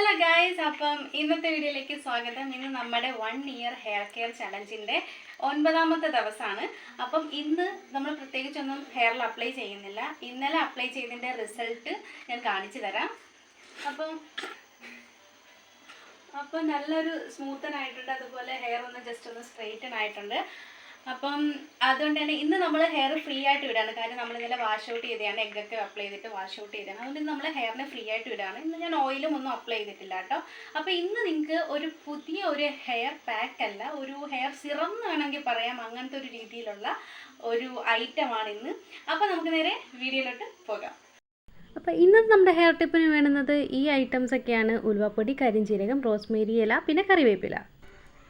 Hello guys, അപ്പം ഇന്നത്തെ വീഡിയോയിലേക്ക് സ്വാഗതം. ഇന്ന് നമ്മുടെ 1 ഇയർ ഹെയർ കെയർ ചലഞ്ചിൻ്റെ 9ാമത്തെ ദിവസമാണ്. അപ്പം ഇന്ന് നമ്മൾ പ്രത്യേകിച്ചൊന്നും ഹെയറിൽ അപ്ലൈ ചെയ്യുന്നില്ല. ഇന്നലെ അപ്ലൈ ചെയ്തതിൻ്റെ റിസൾട്ട് ഞാൻ കാണിച്ചു തരാം. അപ്പം നല്ലൊരു സ്മൂത്തനായിട്ടുണ്ട്, അതുപോലെ ഹെയർ ഒന്ന് ജസ്റ്റ് ഒന്ന് സ്ട്രെയിറ്റൻ ആയിട്ടുണ്ട്. അപ്പം അതുകൊണ്ട് തന്നെ ഇന്ന് നമ്മൾ ഹെയർ ഫ്രീ ആയിട്ട് വിടാണ്. കാര്യം നമ്മൾ ഇന്നലെ വാഷ് ഔട്ട് ചെയ്തതാണ്, എഗ്ഗൊക്കെ അപ്ലൈ ചെയ്തിട്ട് വാഷ് ഔട്ട് ചെയ്തതാണ്. അതുകൊണ്ട് ഇന്ന് നമ്മൾ ഹെയറിനെ ഫ്രീ ആയിട്ട് വിടാണ്. ഇന്ന് ഞാൻ ഓയിലും ഒന്നും അപ്ലൈ ചെയ്തിട്ടില്ല കേട്ടോ. അപ്പോൾ ഇന്ന് നിങ്ങൾക്ക് ഒരു പുതിയ ഒരു ഹെയർ പാക്ക് അല്ല, ഒരു ഹെയർ സിറം എന്ന് വേണമെങ്കിൽ പറയാം, അങ്ങനത്തെ ഒരു രീതിയിലുള്ള ഒരു ഐറ്റമാണ് ഇന്ന്. അപ്പോൾ നമുക്ക് നേരെ വീഡിയോയിലോട്ട് പോകാം. അപ്പോൾ ഇന്നത്തെ നമ്മുടെ ഹെയർ ടിപ്പിന് വേണ്ടുന്നത് ഈ ഐറ്റംസൊക്കെയാണ്: ഉലുവപ്പൊടി, കരിഞ്ജീരകം, റോസ്മേരി ഇല, പിന്നെ കറിവേപ്പില.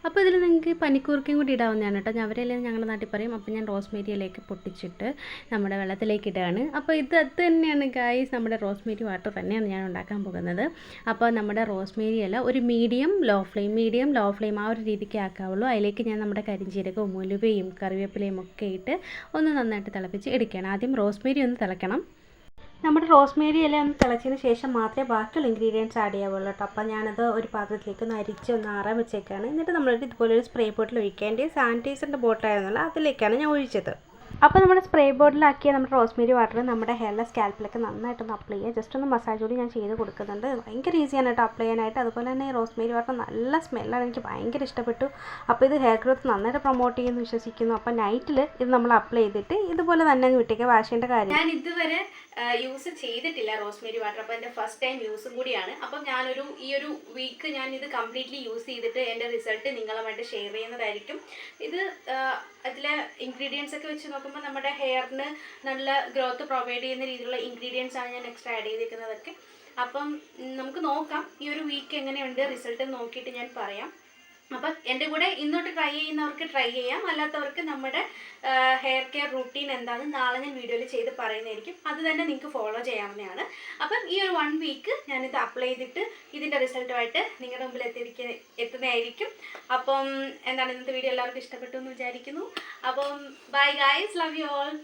അപ്പോൾ ഇതിൽ നിങ്ങൾക്ക് പനിക്കൂർക്കയും കൂടി ഇടാവുന്നതാണ് കേട്ടോ. അവരെല്ലാം ഞങ്ങളുടെ നാട്ടിൽ പറയും. അപ്പോൾ ഞാൻ റോസ്മേരി ഇലയൊക്കെ പൊട്ടിച്ചിട്ട് നമ്മുടെ വെള്ളത്തിലേക്ക് ഇടുകയാണ്. അപ്പോൾ ഇത് തന്നെയാണ് ഗായ്സ്, നമ്മുടെ റോസ്മേരി വാട്ടർ തന്നെയാണ് ഞാൻ ഉണ്ടാക്കാൻ പോകുന്നത്. അപ്പോൾ നമ്മുടെ റോസ്മേരി ഇല ഒരു മീഡിയം ലോ ഫ്ലെയിം ആ ഒരു രീതിക്ക് ആക്കാവുള്ളൂ. അതിലേക്ക് ഞാൻ നമ്മുടെ കരിഞ്ജീരകവും ഉലുവയും കറിവേപ്പിലയും ഒക്കെ ഇട്ട് ഒന്ന് നന്നായിട്ട് തിളപ്പിച്ച് എടുക്കുകയാണ്. ആദ്യം റോസ്മേരി ഒന്ന് തിളയ്ക്കണം. നമ്മുടെ റോസ്മേരി ഇല ഒന്ന് തിളച്ചതിന് ശേഷം മാത്രമേ ബാക്കിയുള്ള ഇൻഗ്രീഡിയൻസ് ആഡ് ചെയ്യാവുള്ളൂ കേട്ടോ. അപ്പോൾ ഞാനത് ഒരു പാത്രത്തിലേക്ക് ഒന്ന് അരിച്ച് ഒന്ന് ആറാൻ വെച്ചേക്കാണ്. എന്നിട്ട് നമ്മളൊരു ഇതുപോലൊരു സ്പ്രേ ബോട്ടിൽ ഒഴിക്കുക. എൻ്റെ സാനിറ്റൈസറിൻ്റെ ബോട്ടിലായിരുന്നല്ലോ, അതിലേക്കാണ് ഞാൻ ഒഴിച്ചത്. അപ്പോൾ നമ്മുടെ സ്പ്രേ ബോട്ടിലാക്കിയ നമ്മുടെ റോസ്മേരി വാട്ടർ നമ്മുടെ ഹെയറിലെ സ്കാൽപ്പിലൊക്കെ നന്നായിട്ടൊന്ന് അപ്ലൈ ചെയ്യുക. ജസ്റ്റ് ഒന്ന് മസാജ് കൂടി ഞാൻ ചെയ്ത് കൊടുക്കുന്നുണ്ട്. ഭയങ്കര ഈസിയാണ് കേട്ടോ അപ്ലൈ ചെയ്യാനായിട്ട്. അതുപോലെ തന്നെ റോസ്മേരി വാട്ടർ നല്ല സ്മെല്ലാണ്, എനിക്ക് ഭയങ്കര ഇഷ്ടപ്പെട്ടു. അപ്പോൾ ഇത് ഹെയർ ഗ്രോത്ത് നന്നായിട്ട് പ്രൊമോട്ട് ചെയ്യുമെന്ന് വിശ്വസിക്കുന്നു. അപ്പോൾ നൈറ്റിൽ ഇത് നമ്മൾ അപ്ലൈ ചെയ്തിട്ട് ഇതുപോലെ തന്നെ അങ്ങ് വിട്ടേക്കുക, വാഷ് ചെയ്യേണ്ട കാര്യം. ഞാൻ ഇതുവരെ യൂസ് ചെയ്തിട്ടില്ല റോസ്മേരി വാട്ടർ, അപ്പോൾ എൻ്റെ ഫസ്റ്റ് ടൈം യൂസും കൂടിയാണ്. അപ്പം ഈ ഒരു വീക്ക് ഞാൻ ഇത് കംപ്ലീറ്റ്ലി യൂസ് ചെയ്തിട്ട് എൻ്റെ റിസൾട്ട് നിങ്ങളുമായിട്ട് ഷെയർ ചെയ്യുന്നതായിരിക്കും. ഇത് അതിലെ ഇൻഗ്രീഡിയൻസ് ഒക്കെ വെച്ച് നോക്കുമ്പോൾ നമ്മുടെ ഹെയറിന് നല്ല ഗ്രോത്ത് പ്രൊവൈഡ് ചെയ്യുന്ന രീതിയിലുള്ള ഇൻഗ്രീഡിയൻസ് ആണ് ഞാൻ എക്സ്ട്രാ ആഡ് ചെയ്തിരിക്കുന്നതൊക്കെ. അപ്പം നമുക്ക് നോക്കാം ഈ ഒരു വീക്ക് എങ്ങനെയുണ്ട് റിസൾട്ട് നോക്കിയിട്ട് ഞാൻ പറയാം. അപ്പം എൻ്റെ കൂടെ ഇന്നോട്ട് ട്രൈ ചെയ്യുന്നവർക്ക് ട്രൈ ചെയ്യാം, അല്ലാത്തവർക്ക് നമ്മുടെ ഹെയർ കെയർ റൂട്ടീൻ എന്താണെന്ന് നാളെ ഞാൻ വീഡിയോയിൽ ചെയ്ത് പറയുന്നതായിരിക്കും. അത് തന്നെ നിങ്ങൾക്ക് ഫോളോ ചെയ്യാവുന്നതാണ്. അപ്പം ഈ ഒരു 1 വീക്ക് ഞാനിത് അപ്ലൈ ചെയ്തിട്ട് ഇതിൻ്റെ റിസൾട്ടുമായിട്ട് നിങ്ങളുടെ മുമ്പിൽ എത്തുന്നതായിരിക്കും. അപ്പം എന്താണ് ഇന്നത്തെ വീഡിയോ എല്ലാവർക്കും ഇഷ്ടപ്പെട്ടു എന്ന് വിചാരിക്കുന്നു. അപ്പം bye guys, love you all.